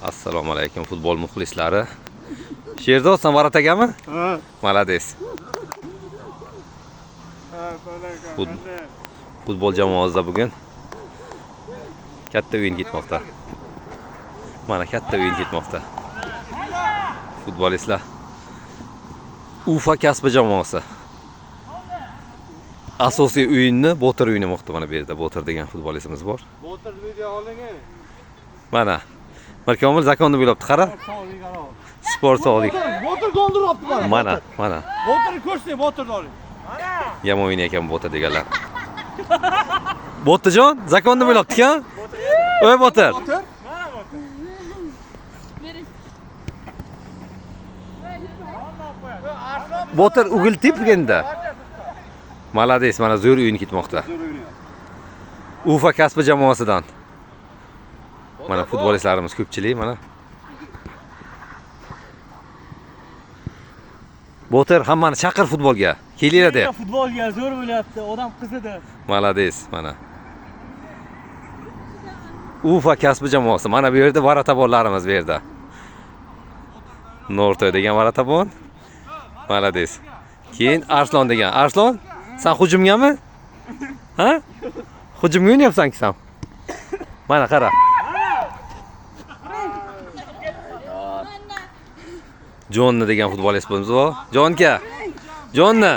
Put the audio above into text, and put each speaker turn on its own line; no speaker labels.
Assalomu alaykum futbol muxlislari. Sherzod, sen Varat akami?
Ha.
Malades. Futbol jamoasida bugun katta o'yin ketmoqda. Mana katta o'yin ketmoqda. Futbolistlar Ufa kasbi jamoasi asosiy o'yinni Botir o'ynamoqda. Mana bu yerda Botir degan futbolistimiz bor.
Botir video olingan.
Mana Mirkomil zakonni bo'ylabdi, qara. Sport sog'lik.
Botir golni uribdi
mana. Mana.
Botirni ko'rsang, Botirni oling.
Yomon o'ynayotgan Botir deganlar. Botirjon, zakonni bo'ylabdi-ku? Voy Botir. Botir ugil tepganda. Malades, mana zo'r o'yin ketmoqda. Ufa kasbi jamoasidan. Mana futbolistlarimiz ko'pchilik mana. Botir hammani chaqir futbolga. Kelinglar deb.
Futbolga zo'r bo'lyapti, odam qizidi.
Malades, mana. Ufa kasbi jamoasi. Mana bu yerda Varatabonlarimiz bu yerda. Nortoy degan Varatabon. Malades. Keyin Arslon degan. Arslon, sen hujumgami? Ha? Hujumga o'ynayapsan-ki sen. Mana qara. Jonni degan futbolist bo'lamiz. Jonka. Jonni.